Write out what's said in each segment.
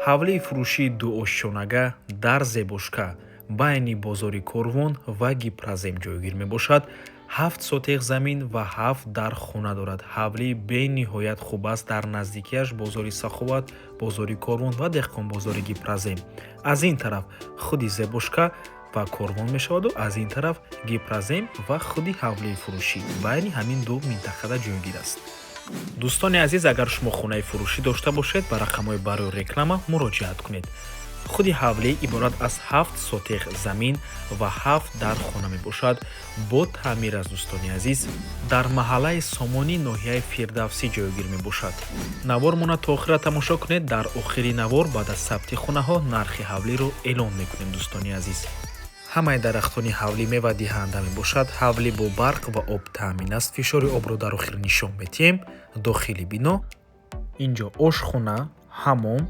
ҳавлии фурӯшии дуошчонага дар зебошка байни бозори Корвон ва Гипразем ҷойгир мебошад. 7 сотех замин ва 7 дар хона дорад. ҳавлии бениҳоят хуб аст. Дар наздикиаш бозори Саховат, бозори Корвон ва деҳқонбозори Гипразем. Аз ин тараф худи зебошка ва Корвон мешаваду аз ин тараф Гипразем ва худи ҳавлии фурӯшӣ байни ҳамин ду минтақада ҷойгир аст. дӯстони азиз, агар шумо хонаи фурӯшӣ дошта бошед, ба рақамҳои барои реклама муроҷиат кунед. худи ҳавлӣ иборат аз 7 сотех замин ва 7 дар хона мебошад. бо таъмир аз дӯстони азиз дар маҳаллаи Сомонӣ ноҳияи Фирдавсӣ ҷойгир мебошад. навормона то охира тамошо кунед. дар охири навор баъд аз сабти хонаҳо нархи ҳавлиро эълон мекунем. дӯстони азиз, ҳамаи дарахтони ҳавлӣ мевадиҳанда мебошад. ҳавлӣ бо барқ ва об таъмин аст. фишори обро дар охир нишон медиҳем. дохили бино инҷо ошхона, ҳаммом,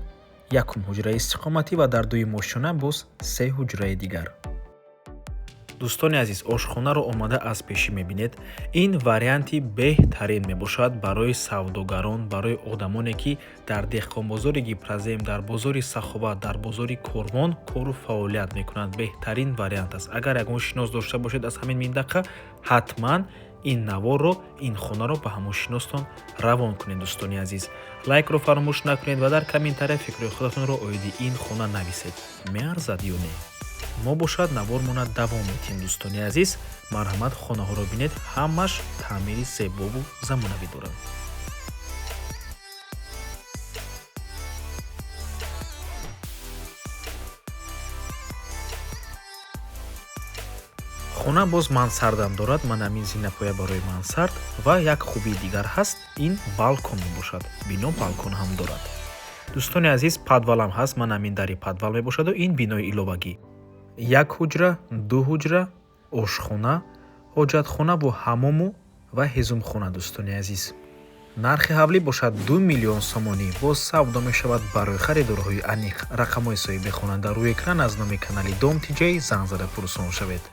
якум ҳуҷраи истиқоматӣ ва дар дуи мошина боз 3 ҳуҷраи дигар. дӯстони азиз, ошхонаро омада аз пешӣ мебинед. ин варианти беҳтарин мебошад барои савдогарон, барои одамоне ки дар деҳқонбозори Гипразем, дар бозори Саховат, дар бозори Корвон кору фаъолият мекунанд. беҳтарин вариант аст. агар ягон шинос дошта бошед аз ҳамин минтақа, ҳатман ин наворро, ин хонаро ба ҳамон шиностон равон кунед. дӯстони азиз, лайкро фаромӯш накунед ва дар комментария фикрҳои худатонро оиди ин хона нависед. меарзад ё не? мо бошад навормона давом метиҳем. дӯстони азиз, марҳамат, хонаҳоро бинед, ҳамаш таъмири зебову замонавӣ доранд. хона боз мансардам дорад. ман ҳамин зинапоя барои мансард ва як хубии дигар ҳаст, ин балкон мебошад. бино балкон ҳам дорад. дӯстони азиз, падвалам ҳаст. ман ҳамин дари падвал мебошаду ин бинои иловагӣ. як ҳуҷра, ду ҳуҷра, ошхона, ҳоҷатхона бо ҳаммому ва ҳезумхона. дӯстони азиз, нархи ҳавлӣ бошад 2 миллион сомонӣ. боз савдо мешавад барои харидорҳои аниқ. рақамҳои соҳиби хона дар рӯи экран аз номи канали Дом Тиҷаи занг зада пурсон шавед.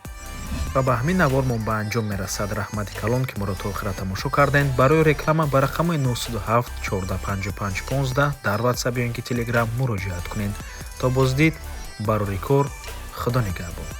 ва ба ҳамин навормон ба анҷом мерасад. раҳмати калон ки моро то охира тамошо кардем. барои реклама ба рақамҳои 907 1455 15 дар ватсап ё ин ки телеграм муроҷиат кунед. то боздид, барори кор, худо нигаҳбон.